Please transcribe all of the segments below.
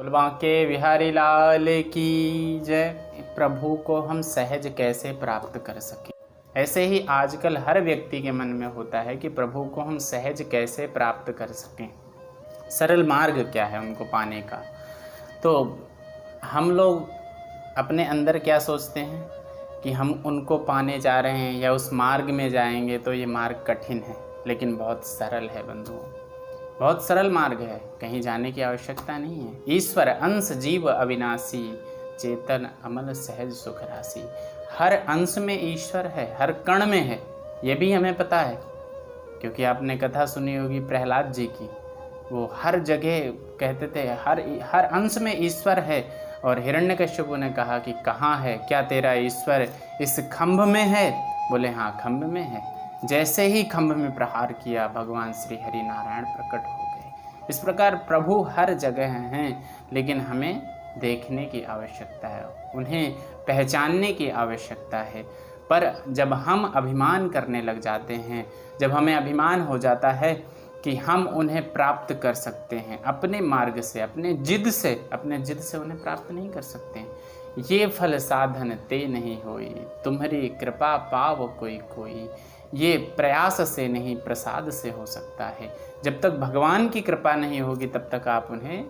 बोल बांके बिहारी लाल की जय। प्रभु को हम सहज कैसे प्राप्त कर सकें, ऐसे ही आजकल हर व्यक्ति के मन में होता है कि प्रभु को हम सहज कैसे प्राप्त कर सकें, सरल मार्ग क्या है उनको पाने का। तो हम लोग अपने अंदर क्या सोचते हैं कि हम उनको पाने जा रहे हैं या उस मार्ग में जाएंगे तो ये मार्ग कठिन है, लेकिन बहुत सरल है बंधुओं, बहुत सरल मार्ग है, कहीं जाने की आवश्यकता नहीं है। ईश्वर अंश जीव अविनाशी, चेतन अमल सहज सुख राशि। हर अंश में ईश्वर है, हर कण में है, ये भी हमें पता है, क्योंकि आपने कथा सुनी होगी प्रहलाद जी की। वो हर जगह कहते थे हर अंश में ईश्वर है। और हिरण्यकश्यप ने कहा कि कहाँ है, क्या तेरा ईश्वर इस खंभ में है? बोले हाँ, खंभ में है। जैसे ही खंभ में प्रहार किया, भगवान श्री हरि नारायण प्रकट हो गए। इस प्रकार प्रभु हर जगह हैं, लेकिन हमें देखने की आवश्यकता है, उन्हें पहचानने की आवश्यकता है। पर जब हम अभिमान करने लग जाते हैं, जब हमें अभिमान हो जाता है कि हम उन्हें प्राप्त कर सकते हैं अपने मार्ग से, अपने जिद से उन्हें प्राप्त नहीं कर सकते हैं। ये फल साधन ते नहीं होई, तुम्हारी कृपा पाव कोई कोई। ये प्रयास से नहीं, प्रसाद से हो सकता है। जब तक भगवान की कृपा नहीं होगी तब तक आप उन्हें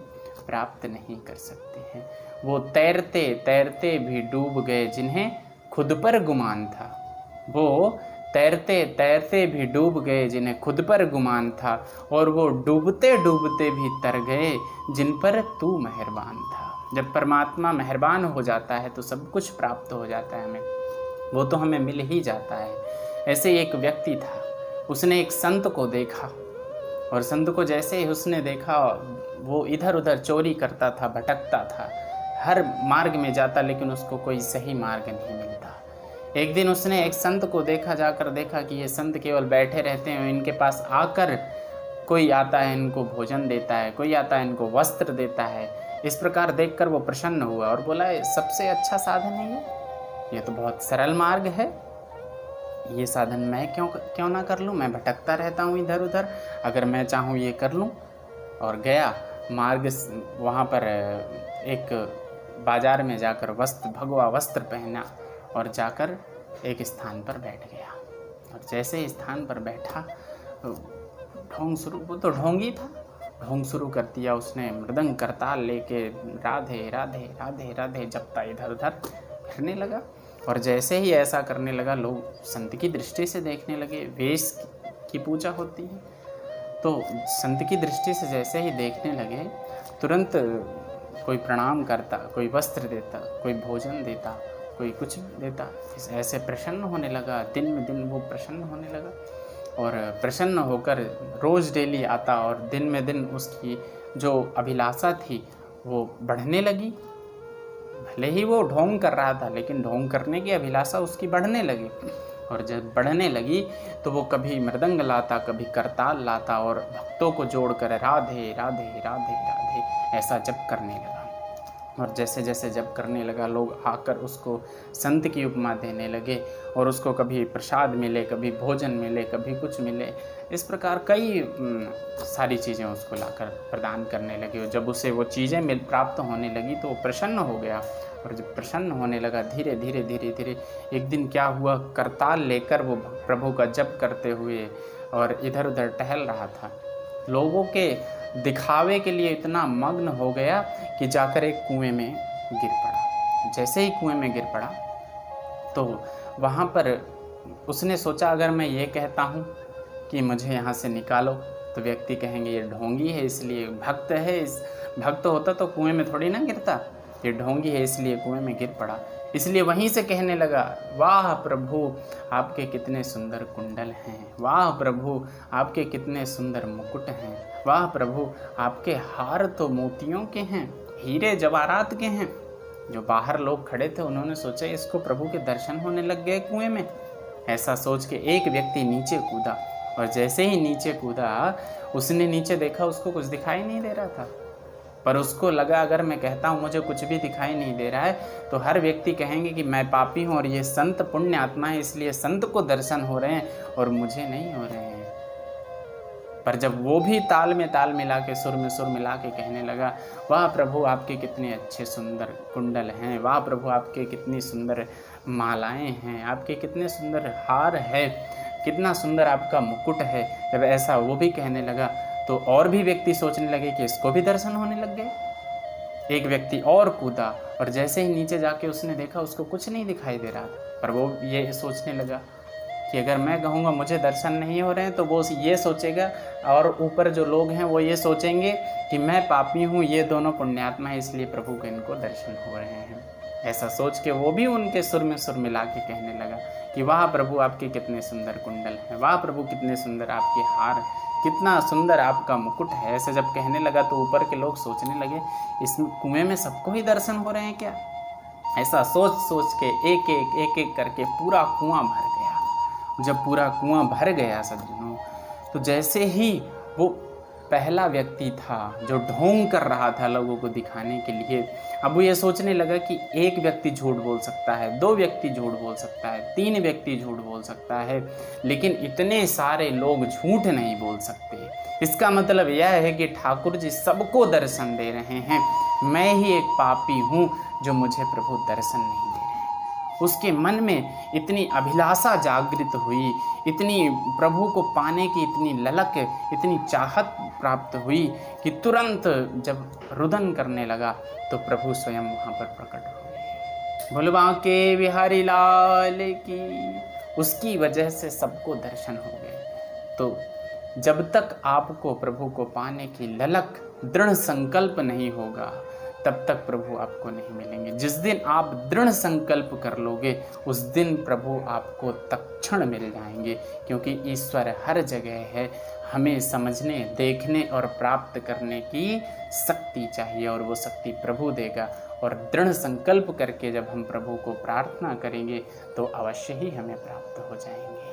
प्राप्त नहीं कर सकते हैं। वो तैरते तैरते भी डूब गए जिन्हें खुद पर गुमान था। वो तैरते तैरते भी डूब गए जिन्हें खुद पर गुमान था, और वो डूबते डूबते भी तर गए जिन पर तू मेहरबान था। जब परमात्मा मेहरबान हो जाता है तो सब कुछ प्राप्त हो जाता है हमें, वो तो हमें मिल ही जाता है। ऐसे एक व्यक्ति था, उसने एक संत को देखा, और संत को जैसे ही उसने देखा, वो इधर उधर चोरी करता था, भटकता था, हर मार्ग में जाता, लेकिन उसको कोई सही मार्ग नहीं मिलता। एक दिन उसने एक संत को जाकर देखा कि ये संत केवल बैठे रहते हैं, इनके पास आकर कोई आता है इनको भोजन देता है, कोई आता है इनको वस्त्र देता है। इस प्रकार देखकर वो प्रसन्न हुआ और बोला, सबसे अच्छा साधन है ये तो बहुत सरल मार्ग है, ये साधन मैं क्यों ना कर लूँ, मैं भटकता रहता हूँ इधर उधर, अगर मैं चाहूँ ये कर लूँ। और गया मार्ग, वहाँ पर एक बाजार में जाकर भगवा वस्त्र पहना और जाकर एक स्थान पर बैठ गया। और जैसे ही स्थान पर बैठा, वो तो ढोंगी था, ढोंग शुरू कर दिया उसने, मृदंग करताल लेके राधे राधे राधे राधे जपता इधर उधर फिरने लगा। और जैसे ही ऐसा करने लगा, लोग संत की दृष्टि से देखने लगे। वेश की पूजा होती है, तो संत की दृष्टि से जैसे ही देखने लगे, तुरंत कोई प्रणाम करता, कोई वस्त्र देता, कोई भोजन देता, कोई कुछ देता। ऐसे प्रसन्न होने लगा, दिन में दिन वो प्रसन्न होने लगा, और प्रसन्न होकर रोज़ डेली आता, और दिन में दिन उसकी जो अभिलाषा थी वो बढ़ने लगी। भले ही वो ढोंग कर रहा था, लेकिन ढोंग करने की अभिलाषा उसकी बढ़ने लगी। और जब बढ़ने लगी तो वो कभी मृदंग लाता, कभी करताल लाता, और भक्तों को जोड़कर राधे राधे राधे राधे ऐसा जप करने लगा। और जैसे जैसे जप करने लगा, लोग आकर उसको संत की उपमा देने लगे, और उसको कभी प्रसाद मिले, कभी भोजन मिले, कभी कुछ मिले। इस प्रकार कई सारी चीज़ें उसको लाकर प्रदान करने लगे। और जब उसे वो चीज़ें प्राप्त होने लगी तो वो प्रसन्न हो गया। और जब प्रसन्न होने लगा, धीरे धीरे धीरे धीरे एक दिन क्या हुआ, करताल लेकर वो प्रभु का जप करते हुए और इधर उधर टहल रहा था। लोगों के दिखावे के लिए इतना मग्न हो गया कि जाकर एक कुएं में गिर पड़ा। जैसे ही कुएं में गिर पड़ा तो वहाँ पर उसने सोचा, अगर मैं ये कहता हूँ कि मुझे यहाँ से निकालो, तो व्यक्ति कहेंगे ये ढोंगी है, इसलिए भक्त है, इस भक्त होता तो कुएं में थोड़ी ना गिरता, ये ढोंगी है इसलिए कुएं में गिर पड़ा। इसलिए वहीं से कहने लगा, वाह प्रभु आपके कितने सुंदर कुंडल हैं, वाह प्रभु आपके कितने सुंदर मुकुट हैं, वाह प्रभु आपके हार तो मोतियों के हैं, हीरे जवाहरात के हैं। जो बाहर लोग खड़े थे उन्होंने सोचा इसको प्रभु के दर्शन होने लग गए कुएं में। ऐसा सोच के एक व्यक्ति नीचे कूदा, और जैसे ही नीचे कूदा, उसने नीचे देखा, उसको कुछ दिखाई नहीं दे रहा था। पर उसको लगा, अगर मैं कहता हूँ मुझे कुछ भी दिखाई नहीं दे रहा है तो हर व्यक्ति कहेंगे कि मैं पापी हूँ, और ये संत पुण्य आत्मा है, इसलिए संत को दर्शन हो रहे हैं और मुझे नहीं हो रहे हैं। पर जब वो भी ताल में ताल मिला के, सुर में सुर मिला के कहने लगा, वाह प्रभु आपके कितने अच्छे सुंदर कुंडल हैं, वाह प्रभु आपके कितनी सुंदर मालाएं हैं, आपके कितने सुंदर हार है, कितना सुंदर आपका मुकुट है, जब ऐसा वो भी कहने लगा तो और भी व्यक्ति सोचने लगे कि इसको भी दर्शन होने लग गए। एक व्यक्ति और कूदा और जैसे ही नीचे जाके उसने देखा उसको कुछ नहीं दिखाई दे रहा था, पर वो ये सोचने लगा कि अगर मैं कहूँगा मुझे दर्शन नहीं हो रहे हैं तो वो ये सोचेगा और ऊपर जो लोग हैं वो ये सोचेंगे कि मैं पापी हूँ, ये दोनों पुण्यात्मा है, इसलिए प्रभु के इनको दर्शन हो रहे हैं। ऐसा सोच के वो भी उनके सुर में सुर मिला के कहने लगा कि वाह प्रभु आपके कितने सुंदर कुंडल हैं, वाह प्रभु कितने सुंदर आपके हार, कितना सुंदर आपका मुकुट है। ऐसे जब कहने लगा तो ऊपर के लोग सोचने लगे इस कुएं में सबको ही दर्शन हो रहे हैं क्या। ऐसा सोच सोच के एक एक करके पूरा कुआं भर गया। जब पूरा कुआं भर गया सज्जनों, तो जैसे ही वो पहला व्यक्ति था जो ढोंग कर रहा था लोगों को दिखाने के लिए, अब वो ये सोचने लगा कि एक व्यक्ति झूठ बोल सकता है, 2 व्यक्ति झूठ बोल सकता है, 3 व्यक्ति झूठ बोल सकता है, लेकिन इतने सारे लोग झूठ नहीं बोल सकते। इसका मतलब यह है कि ठाकुर जी सबको दर्शन दे रहे हैं, मैं ही एक पापी हूँ जो मुझे प्रभु दर्शन नहीं दे रहे हैं। उसके मन में इतनी अभिलाषा जागृत हुई, इतनी प्रभु को पाने की इतनी ललक, इतनी चाहत प्राप्त हुई कि तुरंत जब रुदन करने लगा तो प्रभु स्वयं वहाँ पर प्रकट हुए। बोलो बांके बिहारी लाल की। उसकी वजह से सबको दर्शन हो गए। तो जब तक आपको प्रभु को पाने की ललक, दृढ़ संकल्प नहीं होगा तब तक प्रभु आपको नहीं मिलेंगे। जिस दिन आप दृढ़ संकल्प कर लोगे उस दिन प्रभु आपको तत्क्षण मिल जाएंगे, क्योंकि ईश्वर हर जगह है। हमें समझने, देखने और प्राप्त करने की शक्ति चाहिए और वो शक्ति प्रभु देगा। और दृढ़ संकल्प करके जब हम प्रभु को प्रार्थना करेंगे तो अवश्य ही हमें प्राप्त हो जाएंगे।